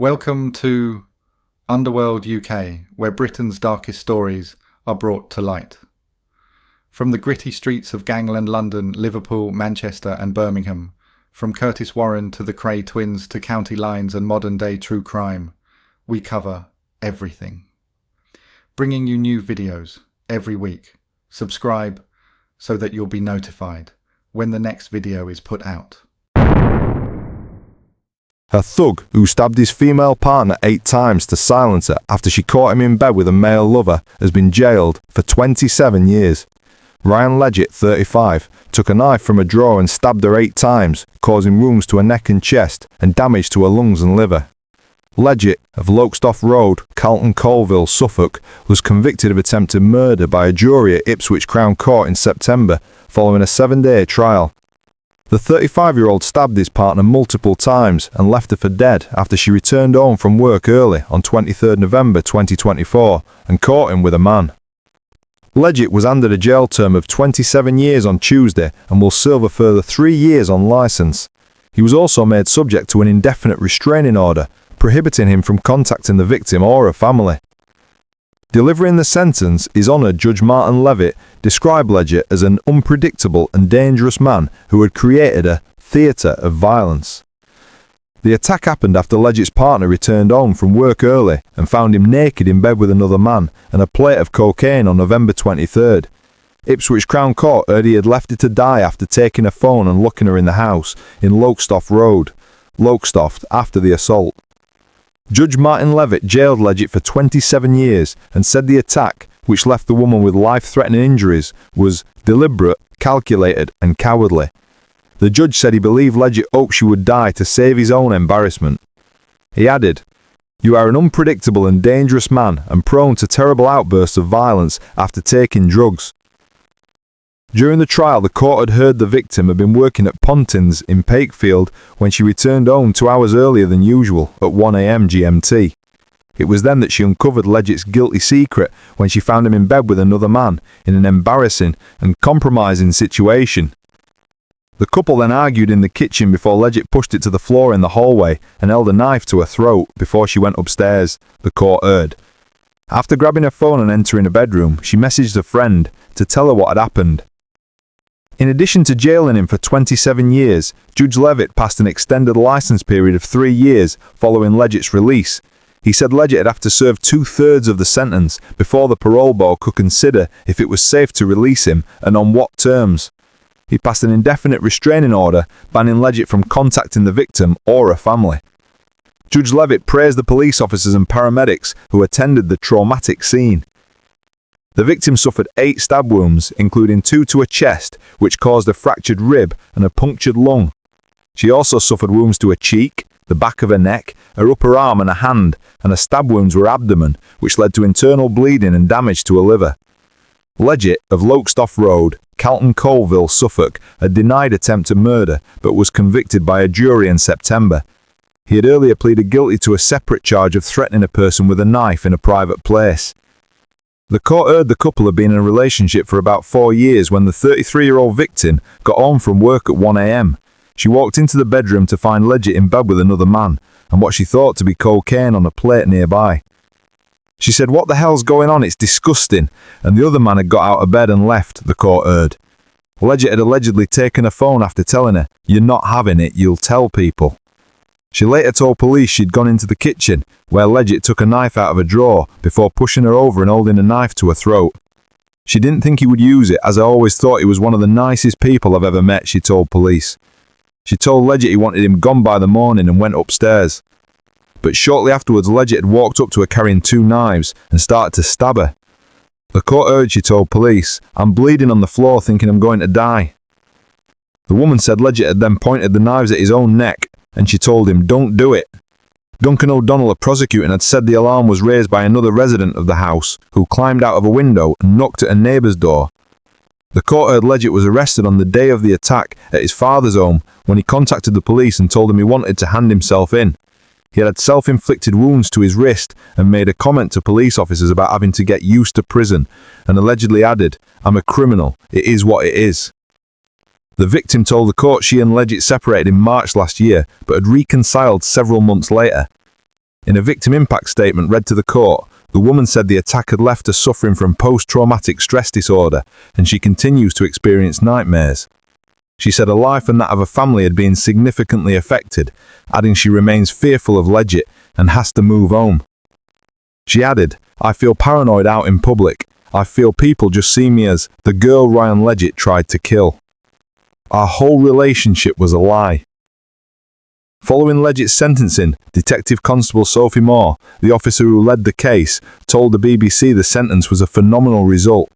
Welcome to Underworld UK, where Britain's darkest stories are brought to light. From the gritty streets of gangland London, Liverpool, Manchester and Birmingham, from Curtis Warren to the Cray twins to county lines and modern day true crime, we cover everything. Bringing you new videos every week. Subscribe so that you'll be notified when the next video is put out. A thug who stabbed his female partner 8 times to silence her after she caught him in bed with a male lover has been jailed for 27 years. Ryan Leggett, 35, took a knife from a drawer and stabbed her 8 times, causing wounds to her neck and chest and damage to her lungs and liver. Leggett, of Lowestoft Road, Carlton Colville, Suffolk, was convicted of attempted murder by a jury at Ipswich Crown Court in September, following a 7-day trial. The 35-year-old stabbed his partner multiple times and left her for dead after she returned home from work early on 23 November 2024 and caught him with a man. Leggett was handed a jail term of 27 years on Tuesday and will serve a further 3 years on licence. He was also made subject to an indefinite restraining order, prohibiting him from contacting the victim or her family. Delivering the sentence, his Honour Judge Martyn Levett described Leggett as an unpredictable and dangerous man who had created a theatre of violence. The attack happened after Leggett's partner returned home from work early and found him naked in bed with another man and a plate of cocaine on November 23rd. Ipswich Crown Court heard he had left her to die after taking her phone and locking her in the house in Lowestoft Road, Lowestoft, after the assault. Judge Martyn Levett jailed Leggett for 27 years and said the attack, which left the woman with life-threatening injuries, was deliberate, calculated and cowardly. The judge said he believed Leggett hoped she would die to save his own embarrassment. He added, "You are an unpredictable and dangerous man and prone to terrible outbursts of violence after taking drugs." During the trial, the court had heard the victim had been working at Pontins in Pakefield when she returned home 2 hours earlier than usual at 1 a.m. GMT. It was then that she uncovered Leggett's guilty secret when she found him in bed with another man in an embarrassing and compromising situation. The couple then argued in the kitchen before Leggett pushed it to the floor in the hallway and held a knife to her throat before she went upstairs, the court heard. After grabbing her phone and entering a bedroom, she messaged a friend to tell her what had happened. In addition to jailing him for 27 years, Judge Levett passed an extended licence period of 3 years following Leggett's release. He said Leggett would have to serve 2/3 of the sentence before the parole board could consider if it was safe to release him and on what terms. He passed an indefinite restraining order banning Leggett from contacting the victim or her family. Judge Levett praised the police officers and paramedics who attended the traumatic scene. The victim suffered 8 stab wounds, including 2 to her chest, which caused a fractured rib and a punctured lung. She also suffered wounds to her cheek, the back of her neck, her upper arm and her hand, and her stab wounds to her abdomen, which led to internal bleeding and damage to her liver. Leggett, of Lowestoft Road, Carlton Colville, Suffolk, had denied attempted murder, but was convicted by a jury in September. He had earlier pleaded guilty to a separate charge of threatening a person with a knife in a private place. The court heard the couple had been in a relationship for about 4 years when the 33-year-old victim got home from work at 1 a.m. She walked into the bedroom to find Leggett in bed with another man and what she thought to be cocaine on a plate nearby. She said, "What the hell's going on? It's disgusting," and the other man had got out of bed and left, the court heard. Leggett had allegedly taken her phone after telling her, "You're not having it, you'll tell people." She later told police she'd gone into the kitchen, where Leggett took a knife out of a drawer before pushing her over and holding a knife to her throat. "She didn't think he would use it, as I always thought he was one of the nicest people I've ever met," she told police. She told Leggett he wanted him gone by the morning and went upstairs. But shortly afterwards, Leggett had walked up to her carrying 2 knives and started to stab her. The court heard she told police, "I'm bleeding on the floor thinking I'm going to die." The woman said Leggett had then pointed the knives at his own neck, and she told him, "Don't do it." Duncan O'Donnell, a prosecutor, had said the alarm was raised by another resident of the house, who climbed out of a window and knocked at a neighbour's door. The court heard Leggett was arrested on the day of the attack at his father's home when he contacted the police and told them he wanted to hand himself in. He had self-inflicted wounds to his wrist and made a comment to police officers about having to get used to prison, and allegedly added, "I'm a criminal, it is what it is." The victim told the court she and Leggett separated in March last year, but had reconciled several months later. In a victim impact statement read to the court, the woman said the attack had left her suffering from post-traumatic stress disorder and she continues to experience nightmares. She said her life and that of her family had been significantly affected, adding she remains fearful of Leggett and has to move home. She added, "I feel paranoid out in public. I feel people just see me as the girl Ryan Leggett tried to kill. Our whole relationship was a lie." Following Leggett's sentencing, Detective Constable Sophie Moore, the officer who led the case, told the BBC the sentence was a phenomenal result.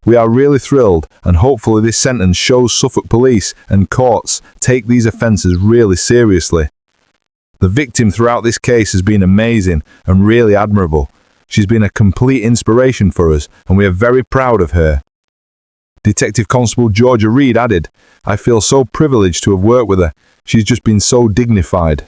"We are really thrilled, and hopefully this sentence shows Suffolk police and courts take these offences really seriously. The victim throughout this case has been amazing and really admirable. She's been a complete inspiration for us, and we are very proud of her." Detective Constable Georgia Reed added, "I feel so privileged to have worked with her. She's just been so dignified."